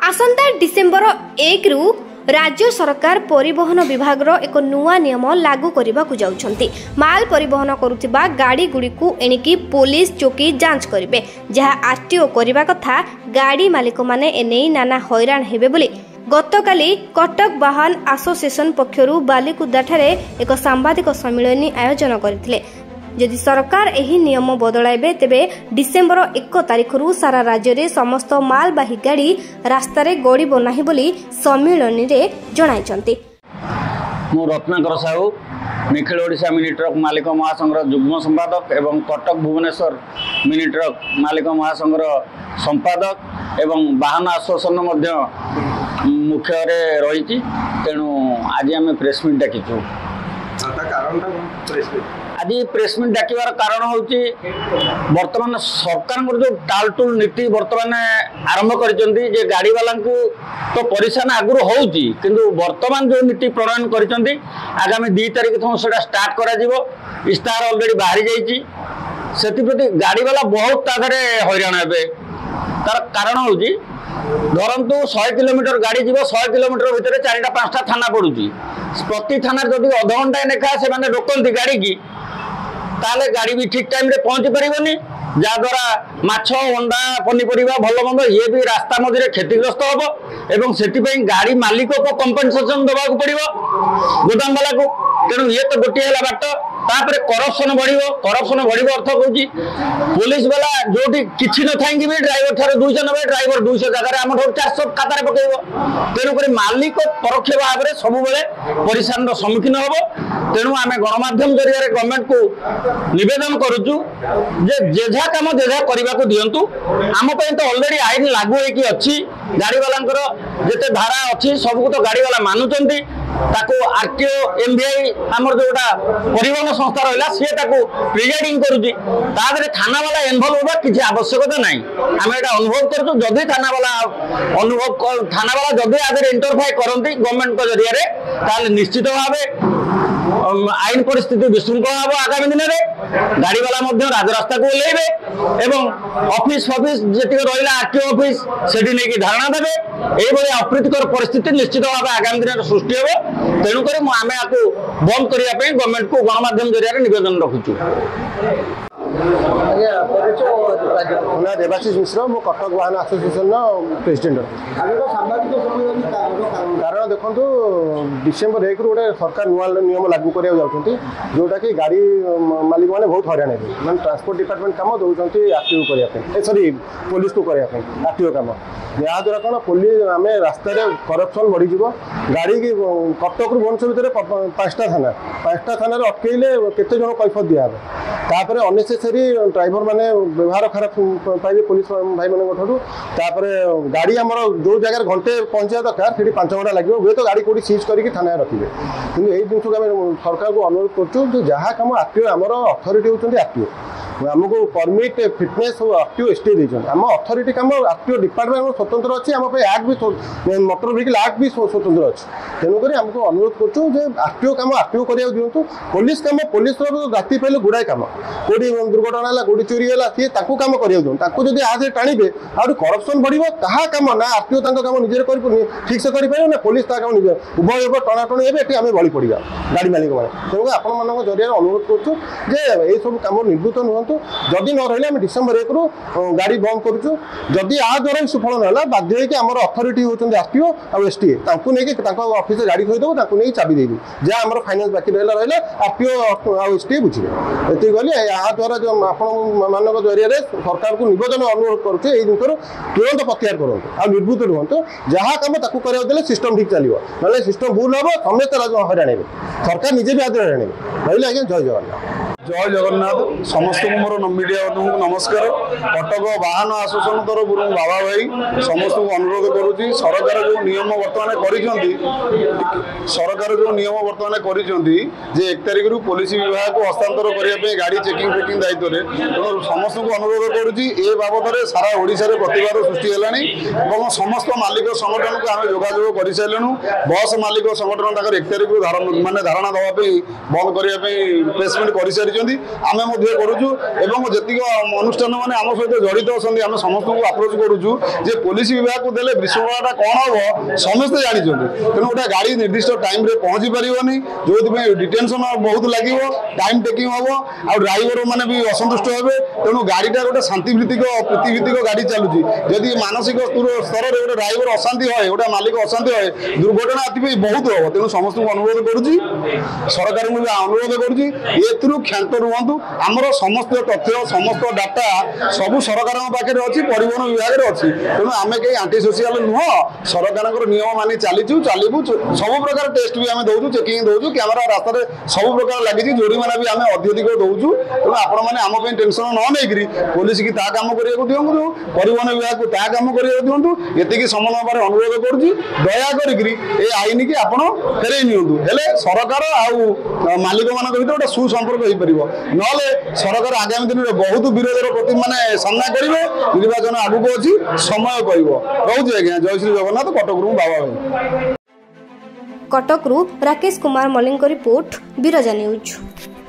आसंता December 1 रु राज्य सरकार परिवहन विभाग एक नुआ नियम लागू करने को जाउछंती। माल परिवहन करुथिबा गाड़ी गुड़ी को एणिकी पुलिस चौकी जांच करेंगे, जहाँ आरटीओ करने कथा गाड़ी मालिक माने एने नाना हैरान हेबे बोली गतकाली कटक वाहन एसोसिएशन पक्षरु बालिकुदा ठारे एक सांबादिक सम्मेलन आयोजन करथिले। यदि सरकार एही नियम बदलाइबे तेबे डिसेम्बर 1 तारिख रु सारा राज्य रे समस्त मालबाही गाड़ी रास्ता रे गड़िबो नाही बोली सम्मेलन रे जणाइछंती। मु रत्नाकर साहू निखिल ओडिशा मिनी ट्रक मालिक महासंघर जुग्म संपादक एवं कटक भुवनेश्वर मिनी ट्रक मालिक महासंघर संपादक एवं वाहन एसोसिएशन मध्य मुख्य रही। तेणु आज आम प्रेस मीट डाकिचु। आज प्रेस मीट डाकिबार कारण होची वर्तमान सरकार जो टालटुल नीति वर्तमान आरंभ करिसेंती जे गाड़ी वाला को तो परेशान आगुर होउची, किंतु वर्तमान जो नीति प्रणयन करिसेंती आगामी 2 तारिख थों सेटा स्टार्ट करा जिवो। इस्तार ऑलरेडी बाहरी जाइची। सेति प्रति गाड़ी वाला बहुत ताधरे हैरान हेबे। तार कारण होची धरंतु 100 किलोमीटर गाड़ी जीव 100 किलोमीटर भितर 4-5टा थाना पड़ुची। प्रति थाना जदि अध घंटा लेखा से माने रोकती गाड़ी की ताले गाड़ी भी ठीक टाइम रे पहुंची परिबनी, जहाद्वारा माछ अंडा पनीपरिया भल मंद ये भी रास्ता मझे क्षतिग्रस्त हम एवं से गाड़ी मालिक को कंपेनसेशन देवा पड़ो गोदाम वाला को। तेणु ये तो गोटे है बाट तापर करप्शन बढ़ अर्थ कौची पुलिस वाला जो किसी न थी भी ड्राइवर ठार 200 नबे ड्राइवर 200 जगह आम 400 खातार पकड़। तेणुक मालिक परोक्ष भाव में सब परेशान सम्मुखीन हम। तेणु आम गणमाध्यम जरिया गवर्नमेंट को निवेदन करुचु जेझा काम जेझा करने को दिंतु। आम तो ऑलरेडी आईन लागू होगी अच्छी। गाड़ी वाला जिते धारा अच्छी सबको तो गाड़ी वाला मानुंट ताको आरटीओ एमबीआई आमर जोटा परिवहन संस्था रहा सी प्रिजाइडिंग करुच्ची थाना वाला इनवल्व होगा किसी आवश्यकता ना। आम यहाँ अनुभव करूँ जदि थाना वाला जदि आगे इंटरफाई करती गवर्नमेंट जरिया निश्चित भाव आईन परिस्थिति विशृंखल हम आगामी दिन में। गाड़ी वाला राजरास्ता को ओह्लैबे एवं ऑफिस फॉफिस जी रहा आरटीओ ऑफिस से धारणा देवे। यही अप्रीतिकर परिस्थिति निश्चित भाव आगामी दिन में सृष्टि हो। तेणुक आम या बंद करने गवर्नमेंट को गणमाध्यम जरिया निवेदन रखुचु। देवाशीष मिश्र मो कटक वाहन एसोसिएशन प्रेसिडेंट। कारण देखो डिसेम्बर 1 गोटे सरकार नुआ नियम लागू करा जोटा कि गाड़ी मालिक मैंने बहुत हैरान है। मैंने ट्रांसपोर्ट डिपार्टमेंट कम दौरान आरटीओ करने सॉरी पुलिस को करने आरटीओ कम याद्वारा कौन पुलिस आम रास्तार करप्शन बढ़ीज। गाड़ी की कटक भुवनेश्वर भितर 5टा थाना अटकईले केते जन कैफत दिहब। तापर अनेसेसरी ड्राइवर माने व्यवहार खराब पाइबे पुलिस भाई मानकर। गाड़ी आमर जो जगह घंटे पहुंचा दरकार से 5 घंटा लगे हुए तो गाड़ी कौटी सीज करके थाना रखिए। कि यही जिन को सरकार को अनुरोध करूँ जहाँ कम आरटीओ आमर अथॉरिटी होती आरटीओ आमको परमिट फिटनेस आरटीओ एसटी देते आम अथॉरिटी कम आरटीओ डिपार्टमेंट स्वतंत्र अच्छी आम एक्ट भी मोटर व्हीकल एक्ट भी स्वतंत्र अच्छी। तेणुक आमको अनुरोध करूँ आरटीओ कम आरटीओ करा दिंतु। पुलिस कम पुलिस राति पाइले गुड़ाए कम कौटी दुर्घटना है कौटी चोरी है सी कम करा दिखाँ जब आज टाणिबे आउट करप्शन बढ़ कम ना आरटीओ कम निजे ठीक से करें ना पुलिस कम निजे उभय टणाटणी हे आम बड़ी पड़ा गाड़ी मालिक मैंने। तेणुक आपण जरिए अनुरोध करूँ ये सब कम निवृत्त नुहतु। जदि न रही डिसेम्बर 1 रु गाड़ी बंद करूँ। जदि आ द्वारा सुफल ना बाध्य होकर अथॉरिटी होती आरटीओ और एसटी ऑफिस गाड़ी थोदेव नहीं चाबी देवी जहाँ आम फाइनान्स बाकी रहा आरटीओ और एसटी बुझे। ये गली या द्वारा जो आपण जरिए सरकार को निवेदन अनुरोध करुचे जिन तुरंत प्रत्याहार करूँ आ निर्भूत रुहतु। जहाँ कम ताकू सिस्टम ठीक चलो ना सिस्टम भूल हम समस्त हईराण हे सरकार निजे भी आज हईराण हे। रही आज्ञा जय जगन्नाथ। जय जगन्नाथ समस्त मोर मीडिया नमस्कार। कटक वाहन एसोसिएशन तरफ बाबा भाई समस्त को अनुरोध करुँच सरकार जो नियम बर्तमान कर 1 तारिख रु पुलिस विभाग को हस्तांतर करने गाड़ी चेकिंग फेकिंग दायित्व में समस्त को अनुरोध करुँच ए बाबद सारा ओडिशा रे प्रतिवाद सृष्टि है। समस्त मालिक संगठन को आम जोगाजोग कर सारूँ। बस मालिक संगठन 1 तारिख रु माने धारणा देवाई बंद करने प्रेस मीट कर କରିଛନ୍ତି ଆମେ ମଧ୍ୟ କରୁଛୁ ଏବଂ ଯେତିକି ଅନୁଷ୍ଠାନ ମାନେ ଆମ ସହିତ ଜଡ଼ିତ ଅଛନ୍ତି ଆମେ ସମସ୍ତଙ୍କୁ ଆପ୍ରୋଚ୍ କରୁଛୁ ଯେ ପୋଲିସ ବିଭାଗକୁ ଦେଲେ ବିଶୃଙ୍ଖଳାଟା କ'ଣ ହେବ ସମସ୍ତେ ଜାଣିଛନ୍ତି ତେଣୁ ଗୋଟେ ଗାଡ଼ି ନିର୍ଦ୍ଦିଷ୍ଟ ଟାଇମ୍ରେ ପହଞ୍ଚି ପାରିବନି ଯୋଉଥିପାଇଁ ଡିଟେନସନ୍ ବହୁତ ଲାଗିବ ଟାଇମ୍ ଟେକିଂ ହେବ ଆଉ ଡ୍ରାଇଭର ମାନେ ବି ଅସନ୍ତୁଷ୍ଟ ହେବେ ତେଣୁ ଗାଡ଼ିଟା ଗୋଟେ ଶାନ୍ତିଭିତ୍ତିକ ପ୍ରୀତିଭିତ୍ତିକ ଗାଡ଼ି ଚାଲୁଛି ଯଦି ମାନସିକ ସ୍ତରରେ ଗୋଟେ ଡ୍ରାଇଭର ଅଶାନ୍ତି ହୁଏ ଗୋଟେ ମାଲିକ ଅଶାନ୍ତି ହୁଏ ଦୁର୍ଘଟଣା ଏଥିପାଇଁ ବହୁତ ହେବ ତେଣୁ ସମସ୍ତଙ୍କୁ ଅନୁରୋଧ କରୁଛି ସରକାରଙ୍କୁ ବି ଅନୁରୋଧ କରୁଛି ଏଥିରୁ କ୍ଷାନ୍ତ ରୁହନ୍ତୁ ଆମର ସମସ୍ତ ତଥ୍ୟ ସମସ୍ତ ଡାଟା ସବୁ ସରକାରଙ୍କ ପାଖରେ ଅଛି ପରିବହନ ବିଭାଗରେ ଅଛି ତେଣୁ ଆମେ କେହି ଆଣ୍ଟି ସୋସିଆଲ ନୁହଁ ସରକାରଙ୍କର ନିୟମ ମାନି ଚାଲିବୁ ସବୁ ପ୍ରକାର ଟେଷ୍ଟ ବି ଆମେ ଦେଉଛୁ ଚେକିଂ ଦେଉଛୁ କ୍ୟାମେରା ରାସ୍ତାରେ ସବୁ ପ୍ରକାର ଲାଗିଛି ଜୋରିମାନା ବି ଆମେ ଅଧିକ ଦେଉଛୁ ତେଣୁ ଆପଣମାନେ ଆମ ପାଇଁ ଟେନସନ୍ ନ ନେଇକରି ପୋଲିସ କି ତା କାମ କରିବାକୁ ଦିଅନ୍ତୁ ପରିବହନ ବିଭାଗକୁ ତା କାମ କରିବାକୁ ଦିଅନ୍ତୁ ଏତିକି ସମନ୍ୱୟରେ ଅନୁରୋଧ କରୁଛି ଦୟା କରିକି ଏ ଆଇନକି ଆପଣ ଫେରେଇ ନିଅନ୍ତୁ ହେଲେ ସରକାର ଆଉ ମାଲିକମାନଙ୍କ ଭିତରେ ଗୋଟେ ସୁସମ୍ପର୍କ ହେଇପାରିବ ନହେଲେ ସରକାର ଆଗାମୀ ଦିନରେ ବହୁତ ବିରୋଧର ମାନେ ସାମ୍ନା କରିବେ ନିର୍ବାଚନ ଆଗକୁ ଅଛି ସମୟ କହିବ ରହୁଛି ଆଜ୍ଞା ଜୟ ଶ୍ରୀ ଜଗନ୍ନାଥ କଟକରୁ ବାବା ଭାଇ କଟକରୁ ରାକେଶ କୁମାର ମଲ୍ଲିକଙ୍କ ରିପୋର୍ଟ ବିରଜା ନ୍ୟୁଜ୍।